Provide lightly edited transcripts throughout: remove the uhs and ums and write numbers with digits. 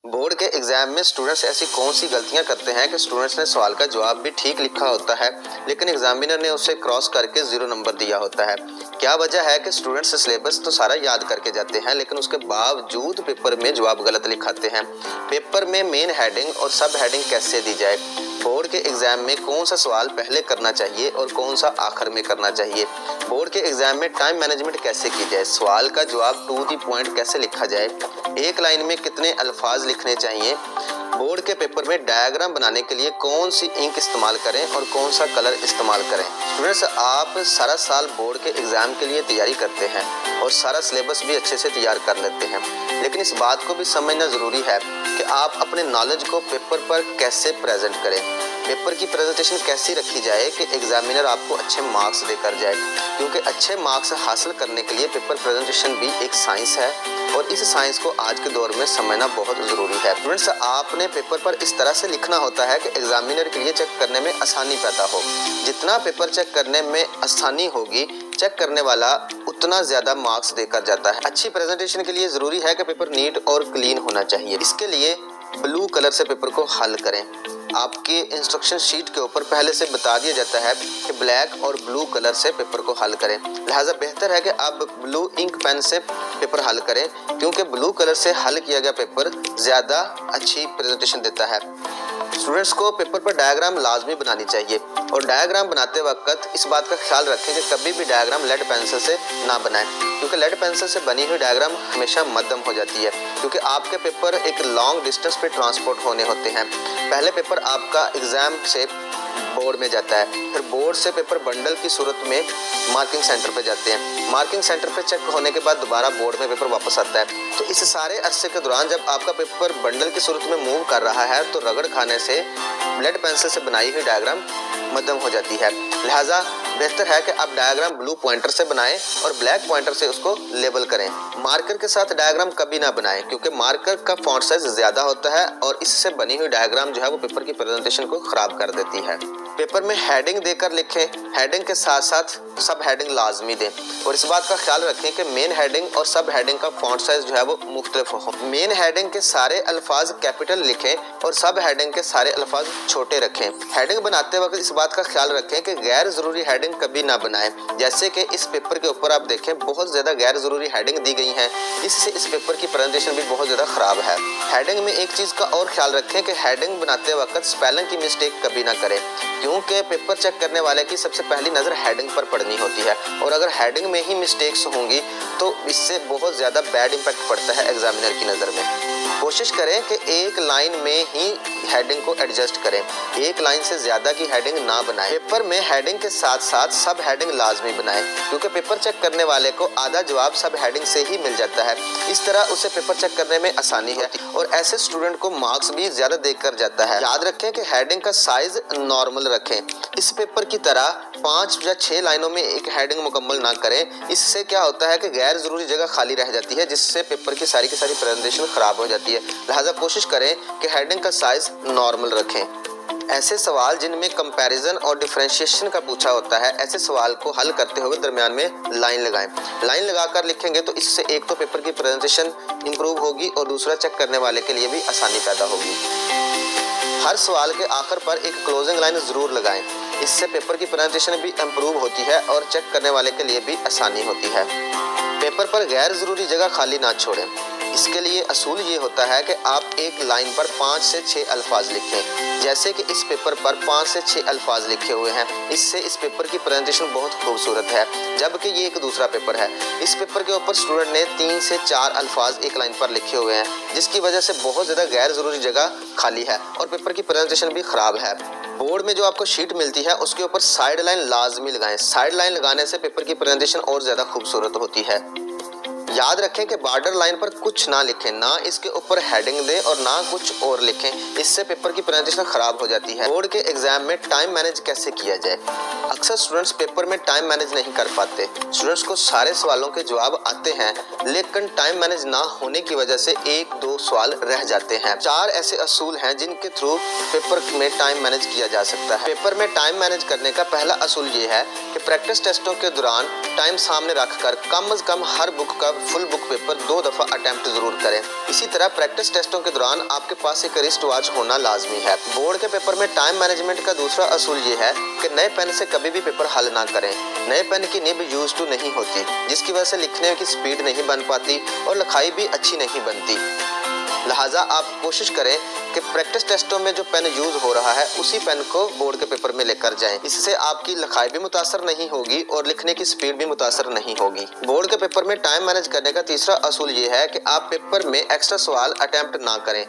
Board के exam में students ऐसी कौन सी गलतियां करते हैं कि स्टूडेंट्स ने सवाल का जवाब भी ठीक लिखा होता है लेकिन एग्जामिनर ने उसे क्रॉस करके 0 नंबर दिया होता है। क्या वजह है कि स्टूडेंट्स सिलेबस तो सारा याद करके जाते हैं लेकिन उसके बावजूद पेपर में जवाब गलत लिखाते हैं। पेपर में मेन हेडिंग और सब हेडिंग कैसे दी जाए, बोर्ड के एग्जाम में कौन सा सवाल पहले करना चाहिए और कौन सा आखिर में करना चाहिए, बोर्ड के एग्जाम में टाइम मैनेजमेंट कैसे की जाए, सवाल का जवाब टू द पॉइंट कैसे लिखा जाए, एक लाइन में कितने अल्फाज लिखने चाहिए, बोर्ड के पेपर में डायग्राम बनाने के लिए कौन सी इंक इस्तेमाल करें और कौन सा कलर इस्तेमाल करें। स्टूडेंट्स, आप सारा साल बोर्ड के एग्जाम के लिए तैयारी करते हैं और सारा सिलेबस भी अच्छे से तैयार कर लेते हैं, लेकिन इस बात को भी समझना ज़रूरी है कि आप अपने नॉलेज को पेपर पर कैसे प्रेजेंट करें। पेपर की प्रेजेंटेशन कैसी रखी जाए कि एग्जामिनर आपको अच्छे मार्क्स देकर जाए, क्योंकि अच्छे मार्क्स हासिल करने के लिए पेपर प्रेजेंटेशन भी एक साइंस है और इस साइंस को आज के दौर में समझना बहुत ज़रूरी है। स्टूडेंट्स, आपने पेपर पर इस तरह से लिखना होता है कि एग्जामिनर के लिए चेक करने में आसानी पैदा हो। जितना पेपर चेक करने में आसानी होगी, चेक करने वाला उतना ज़्यादा मार्क्स देकर जाता है। अच्छी प्रेजेंटेशन के लिए ज़रूरी है कि पेपर नीट और क्लीन होना चाहिए। इसके लिए ब्लू कलर से पेपर को हल करें। आपके इंस्ट्रक्शन शीट के ऊपर पहले से बता दिया जाता है कि ब्लैक और ब्लू कलर से पेपर को हल करें, लिहाजा बेहतर है कि आप ब्लू इंक पेन से पेपर हल करें, क्योंकि ब्लू कलर से हल किया गया पेपर ज़्यादा अच्छी प्रेजेंटेशन देता है। स्टूडेंट्स को पेपर पर डायग्राम लाजमी बनानी चाहिए और डायग्राम बनाते वक्त इस बात का ख्याल रखें कि कभी भी डायग्राम लेड पेंसिल से ना बनाएं, क्योंकि लेड पेंसिल से बनी हुई डायग्राम हमेशा मध्यम हो जाती है, क्योंकि आपके पेपर एक लॉन्ग डिस्टेंस पे ट्रांसपोर्ट होने होते हैं। पहले पेपर आपका एग्जाम से बोर्ड में जाता है, फिर बोर्ड से पेपर बंडल की सूरत में मार्किंग सेंटर पे जाते हैं, मार्किंग सेंटर पे चेक होने के बाद दोबारा बोर्ड में पेपर वापस आता है। तो इस सारे अरसे के दौरान जब आपका पेपर बंडल की सूरत में मूव कर रहा है तो रगड़ खाने से लेड पेंसिल से बनाई हुई डायग्राम मध्यम हो जाती है, लिहाजा बेहतर है कि आप डायग्राम ब्लू पॉइंटर से बनाएं और ब्लैक पॉइंटर से उसको लेबल करें। मार्कर के साथ डायग्राम कभी ना बनाएं, क्योंकि मार्कर का फॉन्ट साइज ज़्यादा होता है और इससे बनी हुई डायग्राम जो है वो पेपर की प्रेजेंटेशन को ख़राब कर देती है। पेपर में हेडिंग देकर लिखें, हेडिंग के साथ साथ सब हेडिंग लाजमी दें और इस बात का ख्याल रखें कि मेन हेडिंग और सब हेडिंग का फॉन्ट साइज जो है वो मुख्तलिफ हो। मेन हेडिंग के सारे अल्फाज कैपिटल लिखें और सब हेडिंग के सारे अल्फाज छोटे रखें। हेडिंग बनाते वक्त इस बात का ख्याल रखें कि गैर ज़रूरी हेडिंग कभी ना बनाएं, जैसे कि इस पेपर के ऊपर आप देखें बहुत ज़्यादा गैर ज़रूरी हेडिंग दी गई हैं, इससे इस पेपर की प्रेजेंटेशन भी बहुत ज़्यादा ख़राब है। हेडिंग में एक चीज़ का और ख्याल रखें कि हेडिंग बनाते वक्त स्पेलिंग की मिस्टेक कभी ना करें, क्योंकि पेपर चेक करने वाले की सबसे पहली नज़र हेडिंग पर पड़नी होती है और अगर हेडिंग में ही मिस्टेक्स होंगी तो इससे बहुत ज़्यादा बैड इम्पैक्ट पड़ता है एग्जामिनर की नज़र में। कोशिश करें कि एक लाइन में ही हेडिंग को एडजस्ट करें, एक लाइन से ज़्यादा की हेडिंग ना बनाएं। पेपर में हेडिंग के साथ साथ सब हेडिंग लाजमी बनाएं, क्योंकि पेपर चेक करने वाले को आधा जवाब सब हेडिंग से ही मिल जाता है, इस तरह उसे पेपर चेक करने में आसानी है और ऐसे स्टूडेंट को मार्क्स भी ज़्यादा देकर जाता है। याद रखें कि हेडिंग का साइज नॉर्मल रखें, इस पेपर की तरह 5 या 6 लाइनों में एक हेडिंग मुकम्मल ना करें, इससे क्या होता है कि गैर ज़रूरी जगह खाली रह जाती है, जिससे पेपर की सारी प्रेजेंटेशन ख़राब हो जाती है। लिहाजा कोशिश करें कि हेडिंग का साइज नॉर्मल रखें। ऐसे सवाल जिनमें कंपैरिजन और डिफरेंशिएशन का पूछा होता है, ऐसे सवाल को हल करते हुए दरमियान में लाइन लगाएं। लाइन लगाकर लिखेंगे तो इससे एक तो पेपर की प्रेजेंटेशन इंप्रूव होगी और दूसरा चेक करने वाले के लिए भी आसानी पैदा होगी। हर सवाल के आखिर पर एक क्लोजिंग लाइन ज़रूर लगाएं, इससे पेपर की प्रेजेंटेशन भी इम्प्रूव होती है और चेक करने वाले के लिए भी आसानी होती है। पेपर पर गैर ज़रूरी जगह खाली ना छोड़ें, इसके लिए असूल ये होता है कि आप एक लाइन पर 5 से 6 अल्फाज लिखें, जैसे कि इस पेपर पर 5 से 6 अल्फाज लिखे हुए हैं, इससे इस पेपर की प्रेजेंटेशन बहुत खूबसूरत है, जबकि ये एक दूसरा पेपर है। इस पेपर के ऊपर स्टूडेंट ने 3 से 4 अल्फाज एक लाइन पर लिखे हुए हैं, जिसकी वजह से बहुत ज़्यादा गैर ज़रूरी जगह खाली है और पेपर की प्रेजेंटेशन भी ख़राब है। बोर्ड में जो आपको शीट मिलती है उसके ऊपर साइड लाइन लाजमी लगाएं, साइड लाइन लगाने से पेपर की प्रेजेंटेशन और ज़्यादा खूबसूरत होती है। याद रखें कि बॉर्डर लाइन पर कुछ ना लिखें, ना इसके ऊपर हेडिंग दें और ना कुछ और लिखें, इससे पेपर की प्रेजेंटेशन खराब हो जाती है। बोर्ड के एग्जाम में टाइम मैनेज कैसे किया जाए, अक्सर स्टूडेंट्स पेपर में टाइम मैनेज नहीं कर पाते। स्टूडेंट्स को सारे सवालों के जवाब आते हैं, लेकिन टाइम मैनेज ना होने की वजह से 1-2 सवाल रह जाते हैं। 4 ऐसे असूल हैं जिनके थ्रू पेपर में टाइम मैनेज किया जा सकता है। पेपर में टाइम मैनेज करने का पहला असूल ये है कि प्रैक्टिस टेस्टों के दौरान टाइम सामने रखकर कम से कम हर बुक का फुल बुक पेपर 2 दफा अटेम्प्ट जरूर करें। इसी तरह प्रैक्टिस टेस्टों के दौरान आपके पास एक रिस्ट वॉच होना लाजमी है। बोर्ड के पेपर में टाइम मैनेजमेंट का दूसरा असूल ये है कि नए पेन से कभी भी पेपर हल ना करें। नए पेन की निब यूज टू नहीं होती, जिसकी वजह से लिखने की स्पीड नहीं बन पाती और लिखाई भी अच्छी नहीं बनती। लिहाजा आप कोशिश करें कि प्रैक्टिस टेस्टों में जो पेन यूज हो रहा है उसी पेन को बोर्ड के पेपर में लेकर जाएं। इससे आपकी लिखाई भी मुतासर नहीं होगी और लिखने की स्पीड भी मुतासर नहीं होगी। बोर्ड के पेपर में टाइम मैनेज करने का तीसरा असूल ये है कि आप पेपर में एक्स्ट्रा सवाल अटेम्प्ट ना करें,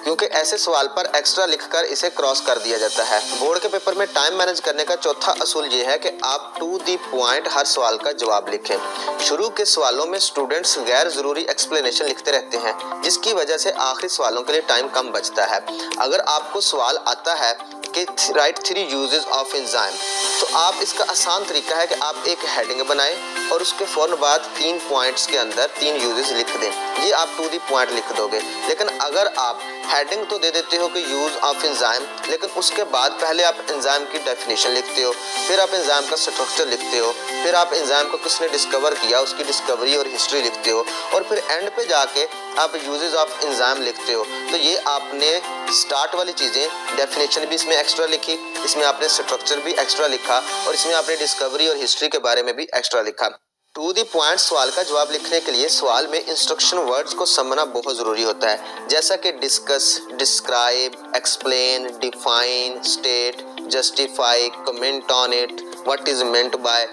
क्योंकि ऐसे सवाल पर एक्स्ट्रा लिखकर इसे क्रॉस कर दिया जाता है। बोर्ड के पेपर में टाइम मैनेज करने का चौथा असूल ये है कि आप टू दी पॉइंट हर सवाल का जवाब लिखें। शुरू के सवालों में स्टूडेंट्स गैर जरूरी एक्सप्लेनेशन लिखते रहते हैं, जिसकी वजह से आखिरी सवालों के लिए टाइम कम बचता है। अगर आपको सवाल आता है कि राइट 3 यूजेस ऑफ एंजाइम, तो आप इसका आसान तरीका है कि आप एक हेडिंग बनाएं और उसके फौरन बाद 3 पॉइंट्स के अंदर 3 यूजेस लिख दें। ये आप टू दी पॉइंट लिख दोगे। लेकिन अगर आप हेडिंग तो दे देते हो कि यूज ऑफ एंजाइम, लेकिन उसके बाद पहले आप एंजाइम की डेफिनेशन लिखते हो, फिर आप एंजाइम का स्ट्रक्चर लिखते हो, फिर आप एंजाइम को किसने डिस्कवर किया उसकी डिस्कवरी और हिस्ट्री लिखते हो, और फिर एंड पे जाके आप यूजेस ऑफ एंजाइम लिखते हो, तो ये आपने स्टार्ट वाली चीज़ें डेफिनेशन भी इसमें एक्स्ट्रा लिखी, इसमें आपने स्ट्रक्चर भी एक्स्ट्रा लिखा और इसमें आपने डिस्कवरी और हिस्ट्री के बारे में भी एक्स्ट्रा लिखा। टू दी पॉइंट सवाल का जवाब लिखने के लिए सवाल में इंस्ट्रक्शन वर्ड्स को समझना बहुत ज़रूरी होता है, जैसा कि discuss, describe, explain, define, state, justify, comment on it, what is meant by.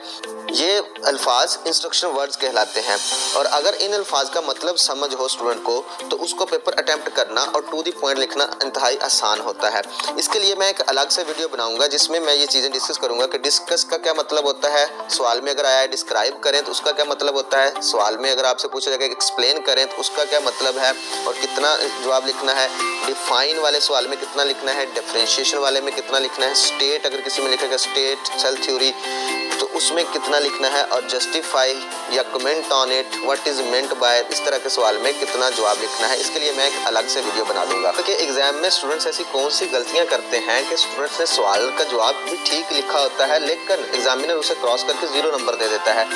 ये अल्फाज इंस्ट्रक्शन वर्ड्स कहलाते हैं, और अगर इन अल्फाज का मतलब समझ हो स्टूडेंट को तो उसको पेपर अटेम्प्ट करना और टू दी पॉइंट लिखना इंतहाई आसान होता है। इसके लिए मैं एक अलग से वीडियो बनाऊंगा जिसमें मैं ये चीज़ें डिस्कस करूंगा कि डिस्कस का क्या मतलब होता है, सवाल में अगर आया है डिस्क्राइब करें तो उसका क्या मतलब होता है, सवाल में अगर आपसे पूछा जाएगा एक्सप्लेन करें तो उसका क्या मतलब है और कितना जवाब लिखना है, डिफाइन वाले सवाल में कितना लिखना है, डिफरेंशिएशन वाले में कितना लिखना है, स्टेट अगर किसी में लिखेगा स्टेट सेल थ्योरी तो उसमें कितना लिखना है, और जस्टिफाई या comment on it, what is meant by, इस तरह के सवाल में कितना जवाब लिखना है। इसके लिए मैं एक अलग से वीडियो बना दूंगा। क्योंकि एग्जाम में स्टूडेंट्स ऐसी कौन सी गलतियां करते हैं कि स्टूडेंट्स ने सवाल का जवाब भी ठीक लिखा होता है लेकिन एग्जामिनर उसे क्रॉस करके 0 नंबर दे देता है।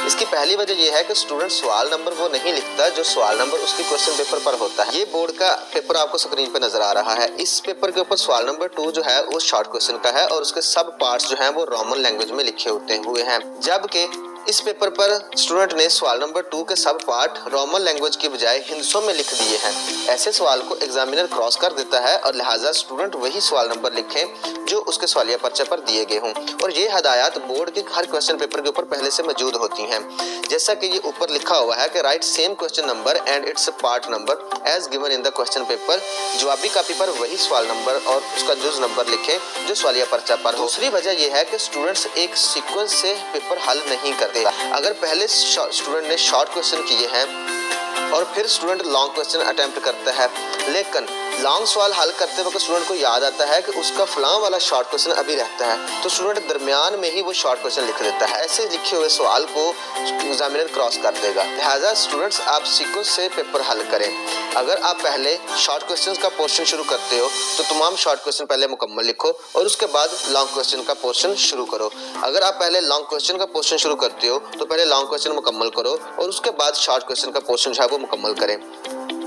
इसकी पहली वजह यह है कि स्टूडेंट सवाल नंबर वो नहीं लिखता जो सवाल नंबर उसके क्वेश्चन पेपर पर होता है। ये बोर्ड का पेपर आपको स्क्रीन पे नजर आ रहा है। इस पेपर के ऊपर सवाल नंबर 2 जो है वो शॉर्ट क्वेश्चन का है और उसके सब पार्ट्स जो हैं वो रोमन लैंग्वेज में लिखे होते हुए हैं, जबकि इस पेपर पर स्टूडेंट ने सवाल नंबर 2 के सब पार्ट रोमन लैंग्वेज की बजाय हिंदसों में लिख दिए हैं। ऐसे सवाल को एग्जामिनर क्रॉस कर देता है और लिहाजा स्टूडेंट वही सवाल नंबर लिखें जो उसके सवालिया पर्चे पर दिए गए हों, और ये हदायत बोर्ड के हर क्वेश्चन पेपर के ऊपर पहले से मौजूद होती हैं। जैसा कि ये ऊपर लिखा हुआ है कि write same question number and its part number as given in the question paper. जवाबी कॉपी पर वही सवाल नंबर और उसका जुज नंबर लिखें जो सवालिया पर्चा पर हो। दूसरी वजह यह है कि स्टूडेंट्स एक सीक्वेंस से पेपर हल नहीं करते। अगर पहले स्टूडेंट ने शॉर्ट क्वेश्चन किए हैं और फिर स्टूडेंट लॉन्ग क्वेश्चन अटेम्प्ट करता है, लेकिन लॉन्ग सवाल हल करते वक्त स्टूडेंट को याद आता है कि उसका फलां वाला शॉर्ट क्वेश्चन अभी रहता है, तो स्टूडेंट दरमियान में ही वो शॉर्ट क्वेश्चन लिख देता है। ऐसे लिखे हुए सवाल को एग्जामिनर क्रॉस कर देगा। लिहाजा स्टूडेंट्स आप सीक्वेंस से पेपर हल करें। अगर आप पहले शॉर्ट क्वेश्चन का पोर्शन शुरू करते हो तो तमाम शॉर्ट क्वेश्चन पहले मुकम्मल लिखो और उसके बाद लॉन्ग क्वेश्चन का पोर्शन शुरू करो। अगर आप पहले लॉन्ग क्वेश्चन का पोर्शन शुरू करते हो तो पहले लॉन्ग क्वेश्चन मुकम्मल करो और उसके बाद शॉर्ट क्वेश्चन का पोर्शन जो है वो मुकम्मल करें।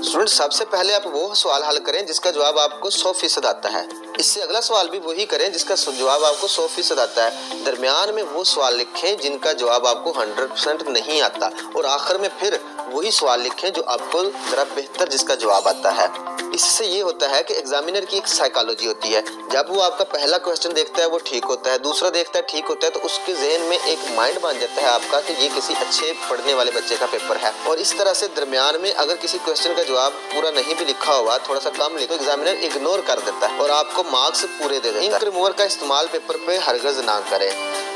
स्टूडेंट सबसे पहले आप वो सवाल हल करें जिसका जवाब आपको 100% आता है। इससे अगला सवाल भी वही करें जिसका जवाब आपको 100% आता है। दरमियान में वो सवाल लिखें जिनका जवाब आपको 100% नहीं आता, और आखिर में फिर वही सवाल लिखें जो आपको जरा बेहतर जिसका जवाब आता है। इससे ये होता है कि एग्जामिनर की एक साइकोलॉजी होती है। जब वो आपका पहला क्वेश्चन देखता है वो ठीक होता है, दूसरा देखता है ठीक होता है, तो उसके जहन में एक माइंड बन जाता है आपका कि ये किसी अच्छे पढ़ने वाले बच्चे का पेपर है। और इस तरह से दरमियान में अगर किसी क्वेश्चन का जवाब पूरा नहीं भी लिखा हुआ, थोड़ा सा कम लिखो, तो एग्जामिनर इग्नोर कर देता है और आपको मार्क्स पूरे दे देता है। इंक रिमूवर का इस्तेमाल पेपर पे हरगज ना करें।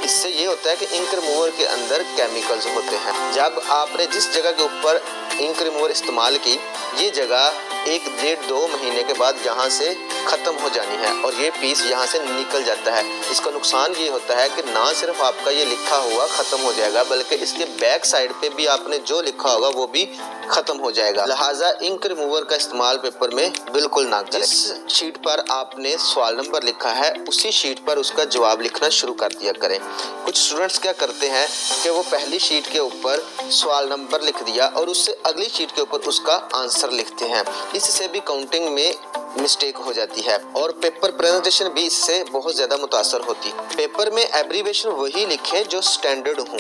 इससे ये होता है कि इंक रिमूवर के अंदर केमिकल्स होते हैं। जब आपने जिस जगह के ऊपर इंक रिमूवर इस्तेमाल की, ये जगह 1-1.5-2 महीने के बाद जहाँ से ख़त्म हो जानी है और ये पीस यहाँ से निकल जाता है। इसका नुकसान ये होता है कि ना सिर्फ आपका ये लिखा हुआ ख़त्म हो जाएगा बल्कि इसके बैक साइड पे भी आपने जो लिखा होगा वो भी ख़त्म हो जाएगा। लिहाजा इंक रिमूवर का इस्तेमाल पेपर में बिल्कुल ना करें। जिस शीट पर आपने सवाल नंबर लिखा है उसी शीट पर उसका जवाब लिखना शुरू कर दिया करें। कुछ स्टूडेंट्स क्या करते हैं कि वो पहली शीट के ऊपर सवाल नंबर लिख दिया और उससे अगली शीट के ऊपर उसका आंसर लिखते हैं। इससे भी काउंटिंग में मिस्टेक हो जाती है और पेपर प्रेजेंटेशन भी इससे बहुत ज़्यादा मुतासर होती है। पेपर में एब्रीविएशन वही लिखें जो स्टैंडर्ड हों,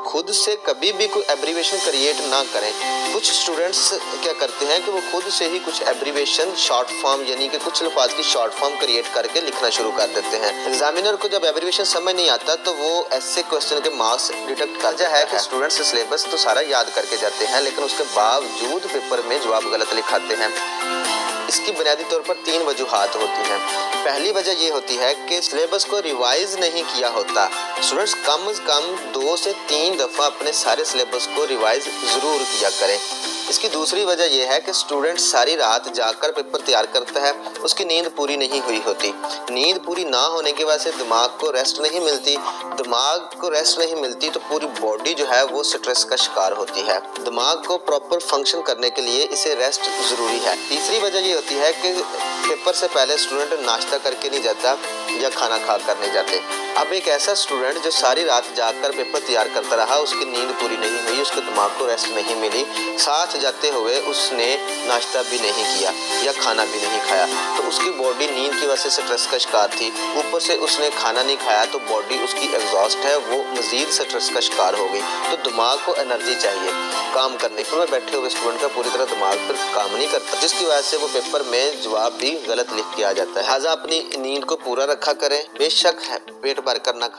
खुद से कभी भी कोई एब्रीविएशन क्रिएट ना करें। कुछ स्टूडेंट्स क्या करते हैं कि वो खुद से ही कुछ एब्रीविएशन शॉर्ट फॉर्म यानी कि कुछ अल्फाज की शॉर्ट फॉर्म क्रिएट करके लिखना शुरू कर देते हैं। एग्जामिनर को जब एब्रीविएशन समझ नहीं आता तो वो ऐसे क्वेश्चन के मार्क्स डिडक्ट करता है कि स्टूडेंट्स सिलेबस तो सारा याद करके जाते हैं लेकिन उसके बावजूद पेपर में जवाब गलत लिखाते हैं। इसकी बुनियादी तौर पर 3 वजूहात होती हैं। पहली वजह ये होती है कि सिलेबस को रिवाइज नहीं किया होता। स्टूडेंट्स कम से कम 2 से 3 दफ़ा अपने सारे सिलेबस को रिवाइज ज़रूर किया करें। इसकी दूसरी वजह यह है कि स्टूडेंट सारी रात जाकर पेपर तैयार करता है, उसकी नींद पूरी नहीं हुई होती। नींद पूरी ना होने की वजह से दिमाग को रेस्ट नहीं मिलती। दिमाग को रेस्ट नहीं मिलती तो पूरी बॉडी जो है वो स्ट्रेस का शिकार होती है। दिमाग को प्रॉपर फंक्शन करने के लिए इसे रेस्ट ज़रूरी है। तीसरी वजह ये होती है कि पेपर से पहले स्टूडेंट नाश्ता करके नहीं जाता या खाना खा कर नहीं जाते। अब एक ऐसा स्टूडेंट जो सारी रात जाकर पेपर तैयार करता रहा, उसकी नींद पूरी नहीं हुई, उसके दिमाग को रेस्ट नहीं मिली, साथ जाते हुए उसने नाश्ता भी नहीं किया या खाना भी नहीं खाया तो उसकी बॉडी नींद की वजह से स्ट्रेस का शिकार थी। ऊपर से उसने खाना नहीं खाया तो बॉडी उसकी एग्जॉस्ट है, वो मजीद स्ट्रेस का शिकार हो गई। तो दिमाग को एनर्जी चाहिए काम करने के लिए। बैठे हुए स्टूडेंट का पूरी तरह दिमाग पर काम नहीं करता जिसकी वजह से वो पेपर में जवाब भी गलत लिख के आ जाता है। लिहाजा अपनी नींद को पूरा रखा करें। बेशक है पेट भर कर ना खाएं।